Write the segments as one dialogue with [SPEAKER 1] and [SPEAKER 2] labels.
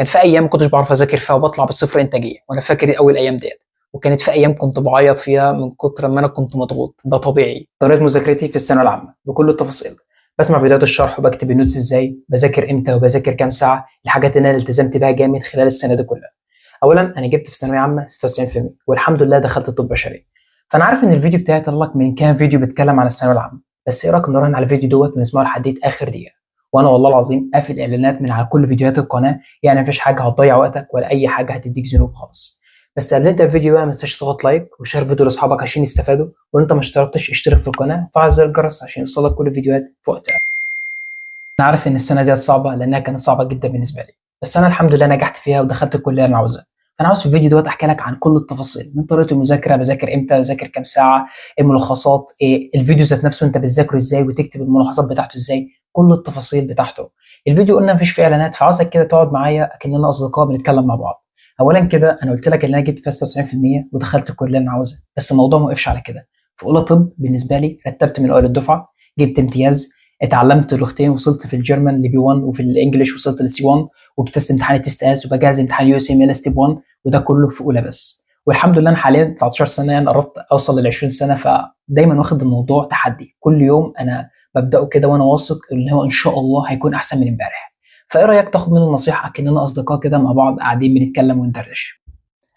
[SPEAKER 1] كان في ايام ما كنتش بعرف اذاكر فيها وبطلع بصفر انتاجيه، وانا فاكر اول ايام ديت. وكانت في ايام كنت بعيط فيها من كتر ما انا كنت مضغوط. ده طبيعي. طريقه مذاكرتي في الثانويه العامه بكل التفاصيل: بسمع فيديوهات الشرح وبكتب النوتس ازاي، بذاكر امتى وبذاكر كام ساعه، الحاجات اللي انا التزمت بيها جامد خلال السنه دي كلها. اولا انا جبت في ثانويه عامه 96% والحمد لله دخلت طب بشري. فانا عارف ان الفيديو بتاعي طلع لك من كام فيديو بيتكلم عن الثانويه العامه، بس ايه رايك نراهن على الفيديو دوت ونسمعه لحد اخر دقيقه؟ وانا والله العظيم قافل اعلانات من على كل فيديوهات القناه، يعني مفيش حاجه هتضيع وقتك ولا اي حاجه هتديك ذنوب خالص. بس قبل انت الفيديو بقى ما تنساش تضغط لايك وشير الفيديو لاصحابك عشان يستفادوا، وان انت ما اشتركتش اشترك في القناه وفعل زر الجرس عشان يوصلك كل الفيديوهات في وقتها. انا عارف ان السنه دي صعبه لانها كانت صعبه جدا بالنسبه لي، بس انا الحمد لله نجحت فيها ودخلت الكليه اللي انا عاوزها. فانا عاوز في الفيديو دوت احكي لك عن كل التفاصيل، من طريقه المذاكره، بذاكر امتى، بذاكر كام ساعه، الملخصات، إيه الفيديو ذات نفسه انت بتذاكره ازاي وتكتب الملخصات بتاعته ازاي، كل التفاصيل بتاعته. الفيديو قلنا مفيش فيه اعلانات، فعاوزك كده تقعد معايا اكننا اصدقاء بنتكلم مع بعض. اولا كده انا قلت لك ان انا جبت فيها 96% ودخلت الكليه اللي انا عاوزها، بس الموضوع ما وقفش على كده. في اولى طب بالنسبه لي رتبت من اوائل الدفعه، جبت امتياز، اتعلمت لغتين، وصلت في الجيرمان لبي 1 وفي الانجليش وصلت لسي 1، واجتزت امتحان التست اس وبجهز امتحان يو اس ام ال ستيب 1، وده كله في اولى بس. والحمد لله انا حاليا 19 سنه، يعني قربت اوصل لل 20 سنه، فدايما واخد الموضوع تحدي. كل يوم انا ببداه كده وانا واثق ان هو ان شاء الله هيكون احسن من امبارح. فايه رايك تاخد مني النصيحه كاننا اصدقاء كده مع بعض قاعدين بنتكلم وندردش؟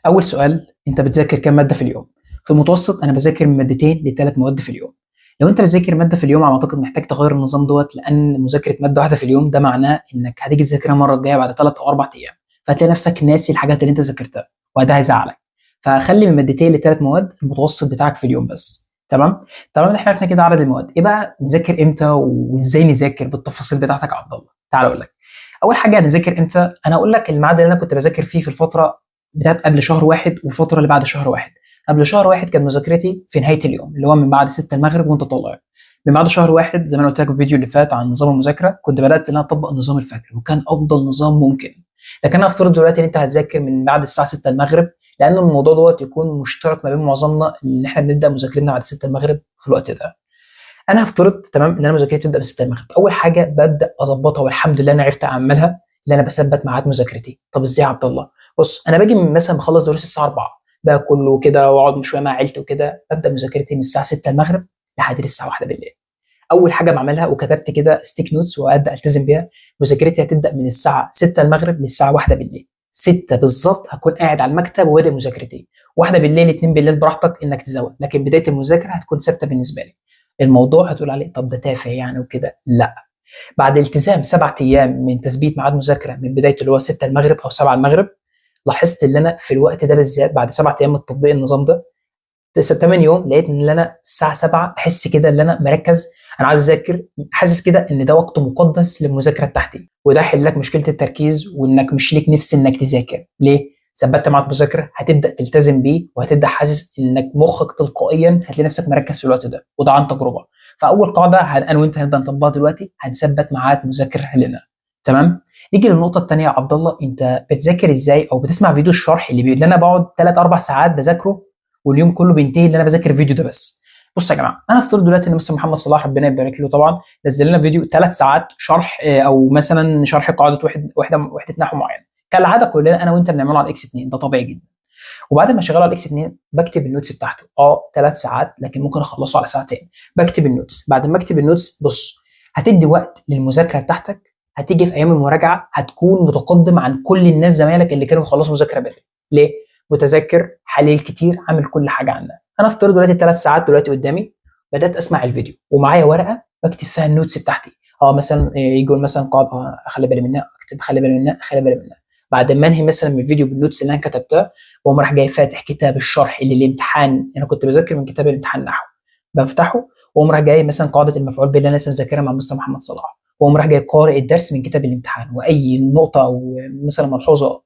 [SPEAKER 1] اول سؤال: انت بتذاكر كام ماده في اليوم؟ في المتوسط انا بذاكر من مادتين لثلاث مواد في اليوم. لو انت بتذاكر ماده في اليوم على اعتقد محتاج تغير النظام دوت، لان مذاكره ماده واحده في اليوم ده معناه انك هتيجي تذاكرها المره الجايه بعد 3 او 4 ايام، فهتلاقي نفسك ناسي الحاجات اللي انت ذاكرتها، وده هيزعلك. فخلي من مادتين لثلاث مواد المتوسط بتاعك في اليوم بس. تمام. طبعا احنا عرفنا كده عدد المواد. ايه بقى نذاكر امتى وازاي نذاكر بالتفاصيل بتاعتك يا عبد الله؟ تعال اقول لك. اول حاجه نذاكر امتى، انا اقول لك الميعاد اللي انا كنت بذاكر فيه في الفتره بتاعت قبل شهر واحد والفتره اللي بعد شهر واحد. قبل شهر واحد كان مذاكرتي في نهايه اليوم، اللي هو من بعد 6 المغرب وانت طالع. من بعد شهر واحد زي ما انا قلت لك في الفيديو اللي فات عن نظام المذاكره، كنت بدات ان انا اطبق النظام الفجري وكان افضل نظام ممكن. لكن انا افترض دلوقتي ان انت هتذاكر من بعد الساعه 6 المغرب، لان الموضوع دوت يكون مشترك ما بين معظمنا ان احنا بنبدا مذاكرتنا بعد 6 المغرب في الوقت ده. انا هفترض تمام ان انا مذاكرتي تبدا من 6 المغرب. اول حاجه ببدا اظبطها والحمد لله انا عرفت اعملها، اللي انا بثبت ميعاد مذاكرتي. طب ازاي يا عبد الله؟ بص انا باجي مثلا بخلص دروس الساعه 4، باكل وكده واقعد شويه مع عيلتي وكده، ببدا مذاكرتي من الساعه 6 المغرب لحد الساعه 1 بالليل. اول حاجه بعملها وكتبت كده ستيك نوتس وابدا التزم بيها: مذاكرتي هتبدا من الساعه 6 المغرب للساعه 1 بالليل. 6 بالظبط هكون قاعد على المكتب وبادئ مذاكرتي. 1 بالليل، 2 بالليل براحتك انك تزود، لكن بدايه المذاكره هتكون ثابته بالنسبه لي. الموضوع هتقول عليه طب ده تافه يعني وكده، لا. بعد التزام 7 ايام من تثبيت ميعاد مذاكره من بدايته اللي هو 6 المغرب او 7 المغرب، لاحظت ان انا في الوقت ده بالذات بعد 7 ايام من تطبيق النظام ده 8 يوم، لقيت ان انا الساعه 7 احس كده ان انا مركز، انا عايز اذاكر، حاسس كده ان ده وقت مقدس للمذاكره بتاعتي. وده يحل لك مشكله التركيز وانك مش ليك نفس انك تذاكر. ليه؟ ثبت مع المذاكره هتبدا تلتزم بيه، وهتبدا حاسس انك مخك تلقائيا هتلاقي نفسك مركز في الوقت ده، وده عن تجربه. فاول قاعده انا وانت هنبدا نطبقها دلوقتي: هنثبت ميعاد مذاكره لنا. تمام. نيجي للنقطه الثانيه يا عبد الله: انت بتذاكر ازاي او بتسمع فيديو الشرح اللي انا بقعد 3 4 ساعات بذاكره واليوم كله بينتهي ان انا بذاكر الفيديو ده بس؟ بص يا جماعه، انا افترض دلوقتي ان مستر محمد صلاح ربنا يبارك له طبعا نزل لنا فيديو 3 ساعات شرح، او مثلا شرح قاعده وحده نحو معينه. كالعاده كلنا انا وانت بنعمله على الاكس 2، ده طبيعي جدا. وبعد ما اشغله على الاكس 2 بكتب النوتس بتاعته. 3 ساعات لكن ممكن اخلصه على ساعتين. بكتب النوتس. بعد ما اكتب النوتس، بص، هتدي وقت للمذاكره بتاعتك، هتيجي في ايام المراجعه هتكون متقدم عن كل الناس زمايلك اللي كانوا خلصوا مذاكره بدري. ليه؟ متذكر، حليل كتير، عامل كل حاجه عنها. انا افترض دلوقتي 3 ساعات دلوقتي قدامي، بدات اسمع الفيديو ومعايا ورقه بكتب فيها النوتس بتاعتي. مثلا يقول مثلا قاعده خلي بالي منها، اكتب خلي بالي منها، خلي بالي منها. بعد ما انهي مثلا من الفيديو بالنوتس اللي انا كتبتها، واقوم راح جاي فاتح كتاب الشرح اللي الامتحان، انا كنت بذاكر من كتاب الامتحان نحو، بفتحه واقوم راح جاي مثلا قاعده المفعول به اللي انا لسه مذاكرها مع مستر محمد صلاح، واقوم راح جاي قارئ الدرس من كتاب الامتحان، واي نقطه او مثلا ملحوظه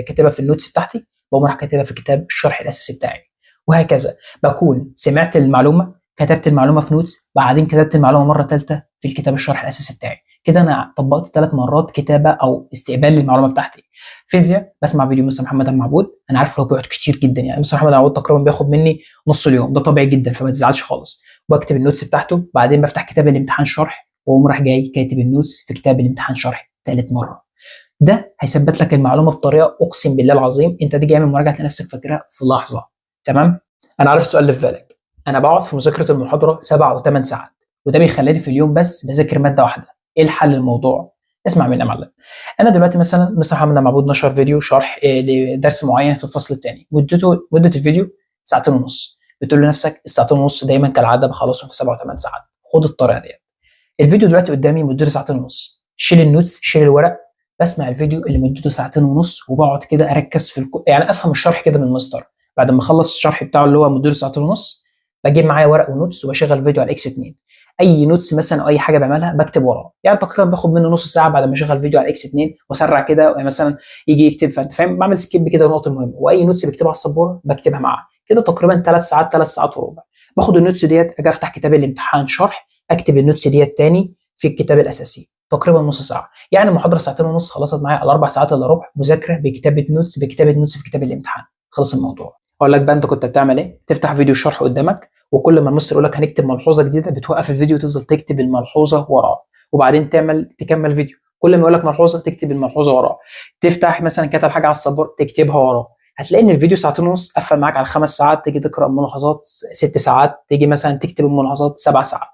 [SPEAKER 1] كاتبها في النوتس بتاعتي بقوم راح كاتبها في كتاب الشرح الاساسي بتاعي. وهكذا بكون سمعت المعلومه، كتبت المعلومه في نوتس، بعدين كتبت المعلومه مره ثالثه في الكتاب الشرح الاساسي بتاعي. كده انا طبقت 3 مرات كتابه او استقبال للمعلومه بتاعتي. فيزياء بسمع فيديو مستر محمد عبد معبود، انا عارف لو بيقعد كتير جدا، يعني مستر محمد عبد معبود تقريبا بياخد مني نص اليوم، ده طبيعي جدا فما تزعلش خالص. بكتب النوتس بتاعته، بعدين بفتح كتاب الامتحان شرح واقوم راح جاي كاتب النوتس في كتاب الامتحان شرح ثالث مره. ده هيثبت لك المعلومه بطريقه اقسم بالله العظيم انت تيجي تعمل مراجعه لنفسك فاكرها في لحظه. تمام. انا عارف السؤال اللي في بالك، انا بقعد في مذاكره المحاضره 7 او 8 ساعات وده بيخليني في اليوم بس بذاكر ماده واحده. ايه الحل للموضوع؟ اسمع مني يا معلم. انا دلوقتي مثلا مستر محمد معبود نشر فيديو شرح لدرس معين في الفصل الثاني، مده الفيديو ساعتين ونص. بتقول لنفسك الساعتين ونص دايما كالعاده بخلصهم في 7 و8 ساعات. خد الطريقه دي. الفيديو دلوقتي قدامي مدته ساعتين ونص، شيل النوتس شيل الورق، بسمع الفيديو اللي مدته ساعتين ونص وبقعد كده اركز في يعني افهم الشرح كده من المستر. بعد ما اخلص الشرح بتاعه اللي هو مدته ساعتين ونص بجيب معايا ورق ونوتس وبشغل فيديو على اكس 2. اي نوتس مثلا او اي حاجه بعملها بكتب وراه، يعني تقريبا باخد منه نص ساعه بعد ما اشغل فيديو على اكس 2 واسرع كده مثلا يجي يكتب، فانت فاهم بعمل سكيب كده النقط المهمه، واي نوتس بكتبها على السبوره بكتبها معاه كده تقريبا 3 ساعات وربع. باخد النوتس ديت اجي افتح كتاب الامتحان شرح اكتب النوتس ديت تاني في الكتاب الاساسي تقريبا نص ساعه. يعني المحاضره ساعتين ونص خلصت معايا على 4 ساعات الا ربع مذاكره بكتابه نوتس في كتاب الامتحان. خلص الموضوع. اقول لك بقى انت كنت بتعمل ايه؟ تفتح فيديو الشرح قدامك وكل ما المستر يقول لك هنكتب ملحوظه جديده بتوقف الفيديو وتفضل تكتب الملحوظه وراه وبعدين تكمل فيديو. كل ما يقول لك ملحوظه تكتب الملحوظه وراه. تفتح مثلا كتب حاجه على السبورة تكتبها وراه. هتلاقي ان الفيديو ساعتين ونص قفل معاك على 5 ساعات، تيجي تقرا ملاحظات 6 ساعات، تيجي مثلا تكتب الملاحظات 7 ساعات.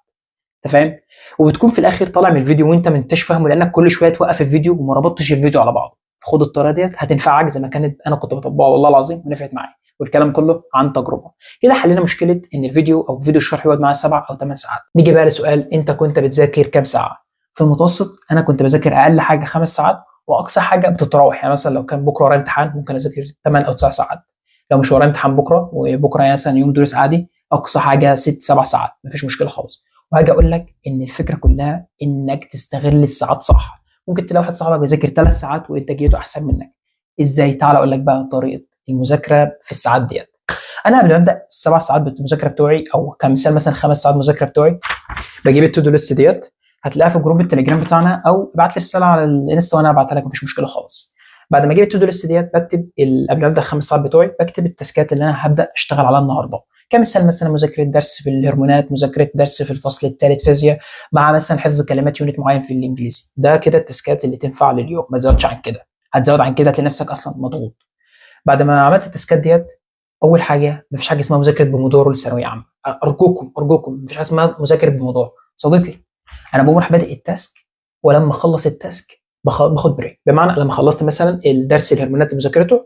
[SPEAKER 1] انت فاهم؟ وبتكون في الاخر طالع من الفيديو وانت ما انتش فاهمه لانك كل شويه توقف الفيديو وما ربطتش الفيديو على بعضه. خد الطريقه ديت هتنفعك زي ما كانت انا كنت بطبقها والله العظيم ونفعت معايا، والكلام كله عن تجربه. كده حلينا مشكله ان الفيديو او فيديو الشرح يقعد معايا 7 او 8 ساعات. نيجي بقى لسؤال، انت كنت بتذاكر كام ساعه؟ في المتوسط انا كنت بذاكر اقل حاجه 5 ساعات واقصى حاجه بتتراوح، يعني مثلا لو كان بكره ورايا امتحان ممكن اذاكر 8 او 9 ساعات. لو مش ورايا امتحان بكره وبكره يعني مثلا يوم دروس عادي اقصى حاجه 6 7 ساعات مفيش مشكله خالص. وهاجي اقول لك ان الفكره كلها انك تستغل الساعات صح. ممكن تلاقي واحد صاحبك بيذاكر 3 ساعات وانتاجيته احسن منك. ازاي؟ تعال اقول لك بقى طريقه المذاكره في الساعات ديت. انا قبل ما ابدا ال7 ساعات المذاكره بتوعي او كمثال مثلا 5 ساعات مذاكره بتوعي بجيب التو دو ليست ديت، هتلاقيها في جروب التليجرام بتاعنا او ابعت لي رساله على الانستا وانا ابعتها لك مفيش مشكله خالص. بعد ما اجيب التو دو ليست ديت بكتب قبل ما ابدا ال5 ساعات بتوعي بكتب التاسكات اللي انا هبدا اشتغل عليها النهارده. كمثال مثلا مذاكره درس في الهرمونات، مذاكره درس في الفصل الثالث فيزياء، مع مثلا حفظ كلمات يونت معين في الانجليزي. ده كده التاسكات اللي تنفع لليوم، ما تزودش عن كده. هتزود عن كده هتلاقي نفسك اصلا مضغوط. بعد ما عملت التاسكات ديت اول حاجه مفيش حاجه اسمها مذاكره بومودورو للثانويه عامه. ارجوكم مفيش حاجه اسمها مذاكره بومودورو. صديقي انا بقوم راح بادئ التاسك ولما اخلص التاسك باخد بريك. بمعنى لما خلصت مثلا الدرس الهرمونات مذاكرته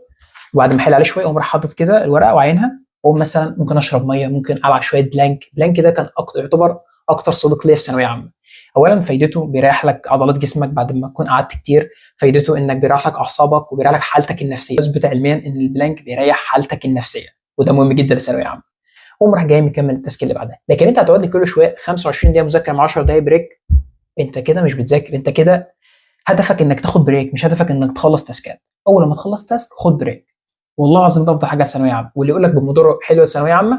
[SPEAKER 1] وبعد ما احل عليه شويه اقوم راح حاطط كده الورقه وعينها واقوم مثلا ممكن اشرب ميه، ممكن العب شويه بلانك ده كان يعتبر اكتر صديق ليا في ثانويه عامه. اولا فايدته بيريح لك عضلات جسمك بعد ما تكون قعدت كتير، فايدته انك بيريح لك اعصابك وبيريح لك حالتك النفسيه. اثبت علميا ان البلانك بيريح حالتك النفسيه وده مهم جدا للثانويه عامه. قوم راح جاي مكمل التاسك اللي بعدها. لكن انت هتقعد لي كل شويه 25 دقيقه مذاكره مع 10 دقائق بريك، انت كده مش بتذاكر، انت كده هدفك انك تاخد بريك مش هدفك انك تخلص تاسكات. اول ما تخلص تاسك خد بريك. والله العظيم ده افضل حاجه للثانويه عامه. واللي يقول لك بموضوع حلو الثانويه عامه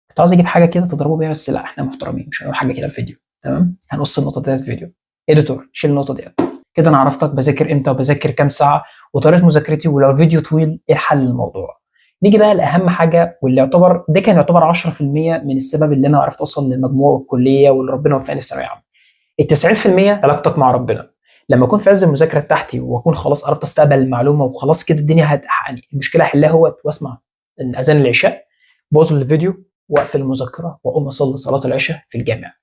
[SPEAKER 1] كنت عاوز اجيب حاجه كده تضربه بيها، بس لا احنا محترمين مش هنقول حاجه كده في فيديو. تمام، هنقص النقطه ديت في فيديو. اديتور شيل النقطه ديت. كده انا عرفتك بذاكر امتى وبذاكر كام ساعه وطريقه مذاكرتي، ولو الفيديو طويل ايه حل الموضوع. نيجي بقى لاهم حاجه واللي يعتبر ده كان يعتبر 10% من السبب اللي انا عرفت اوصل للمجموع والكليه واللي ربنا وفقني في الثانويه عامه. ال 90% علاقتك مع ربنا. لما اكون في عز المذاكره بتاعتي واكون خلاص قربت استقبل المعلومه وخلاص كده الدنيا يعني المشكله احلها هو واسمع اذان العشاء، بوظ الفيديو واقفل المذكره واقوم اصلي صلاه العشاء في الجامع.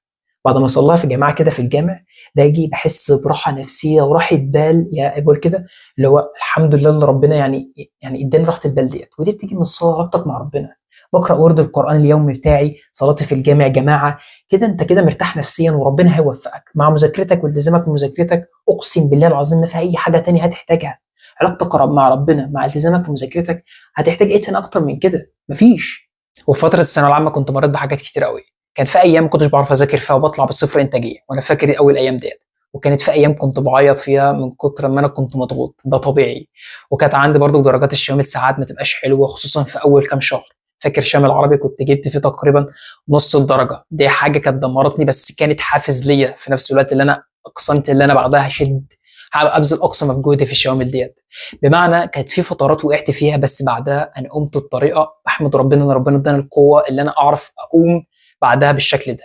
[SPEAKER 1] بعد ما اصليها في جماعه كده في الجامع باجي بحس براحه نفسيه وراحه بال، يا بقول كده اللي هو الحمد لله اللي ربنا يعني اداني راحه البال ديت. ودي بتيجي من الصلاه علاقتك مع ربنا. بقرا ورد القران اليومي بتاعي، صلاتي في الجامع جماعه، كده انت كده مرتاح نفسيا وربنا هيوفقك مع مذاكرتك والتزامك بمذاكرتك. اقسم بالله العظيم ما في اي حاجه تانية هتحتاجها. علاقتك مع ربنا مع التزامك في مذاكرتك هتحتاج ايه تاني اكتر من كده؟ مفيش. وفي فتره الثانويه العامه كنت مريت بحاجات كتير قوي. كان في ايام ما كنتش بعرف اذاكر فيها وبطلع بالصفر انتاجيه، وانا فاكر اول ايام ديت. وكانت في ايام كنت بعيط فيها من كتر ما انا كنت مضغوط، ده طبيعي. وكانت عندي برضو درجات الشامل ساعات ما تبقاش حلوه خصوصا في اول كام شهر. فاكر شامل عربي كنت جبت فيه تقريبا نص الدرجه، دي حاجه كانت دمرتني بس كانت حافز ليا في نفس الوقت اللي انا اقسمت اللي انا بعدها هشد هبذل اقصى مجهودي في الشوامل ديت. بمعنى كانت في فترات وقعت فيها بس بعدها انا قمت بطريقه احمد ربنا ان ربنا اداني القوه اللي انا اعرف اقوم بعدها بالشكل ده.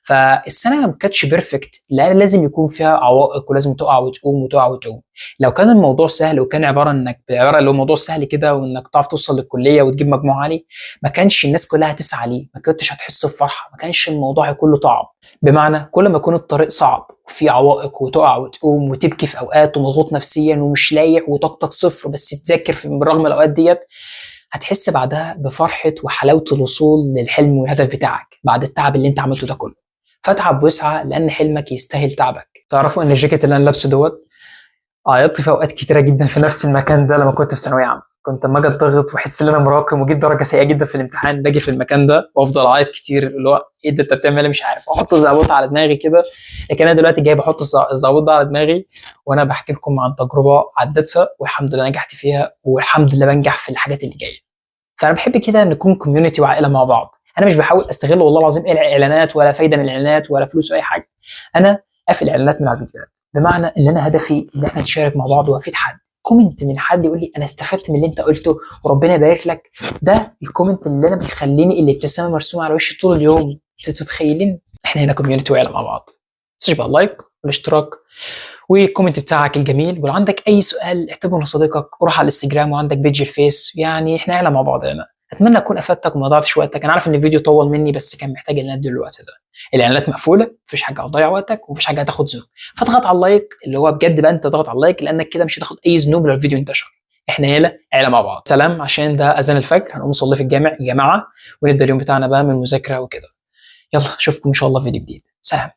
[SPEAKER 1] فالسنه ما كانتش بيرفكت، لا لازم يكون فيها عوائق ولازم تقع وتقوم وتقع وتقوم. لو كان الموضوع سهل وكان عباره اللي هو موضوع سهل كده وانك تعرف توصل للكليه وتجيب مجموع عالي، ما كانش الناس كلها هتسعى ليه، ما كنتش هتحس بفرحه، ما كانش الموضوع كله طعم. بمعنى كل ما يكون الطريق صعب وفي عوائق وتقع وتقوم وتبكي في اوقات ومضغوط نفسيا ومش لايق وطاقتك صفر بس تذاكر بالرغم من الاوقات ديت، هتحس بعدها بفرحه وحلاوه الوصول للحلم والهدف بتاعك بعد التعب اللي انت عملته ده كله. فاتعب واسعى لان حلمك يستاهل تعبك. تعرفوا ان الجاكيت اللي انا لابسه دوت عيطت في اوقات كتيره جدا في نفس المكان ده لما كنت في ثانويه عامه. كنت اما اجي اتضغط واحس ان انا مراكم وجيب درجه سيئه جدا في الامتحان، باجي في المكان ده وافضل اعيط كتير، اللي هو ايه ده انت بتعمل ايه، مش عارف، واحط الزعبوط على دماغي كده. لكن انا دلوقتي جاي بحط الزعبوط ده على دماغي وانا بحكي لكم عن تجربه عدتها والحمد لله نجحت فيها، والحمد لله بنجح في الحاجات اللي جايه. فانا بحب كده نكون كوميونتي وعائله مع بعض. انا مش بحاول استغل والله العظيم ايه الاعلانات ولا فايده من الاعلانات ولا فلوس اي حاجه، انا قافل اعلانات من على الفيديوهات. بمعنى ان انا هدفي ان احنا نشارك مع بعض وافيد حد. كومنت من حد يقول لي انا استفدت من اللي انت قلته وربنا يبارك لك، ده الكومنت اللي انا بيخليني اللي ابتسامه مرسومه على وشي طول اليوم. انتوا متخيلين احنا هنا كوميونتي وعيله مع بعض. تنساش بقى اللايك والاشتراك والكومنت بتاعك الجميل، ولو عندك اي سؤال اعتبره صديقك وروح على الانستجرام وعندك بيج الفيس، يعني احنا عيله مع بعض هنا. اتمنى اكون افدتك وما ضيعتش وقتك. انا عارف ان الفيديو طول مني بس كان محتاج اعلانات دلوقتي ده. الاعلانات مقفوله، مفيش حاجه هتضيع وقتك ومفيش حاجه هتاخد ذنوب، فاضغط على اللايك اللي هو بجد بقى، انت ضغط على اللايك لانك كده مش هتاخد اي ذنوب لو الفيديو انتشر. احنا عيله مع بعض. سلام، عشان ده اذان الفجر هنقوم نصلي في الجامع يا جماعه ونبدا اليوم بتاعنا بقى من مذاكره وكده. يلا اشوفكم ان شاء الله في فيديو جديد. سلام.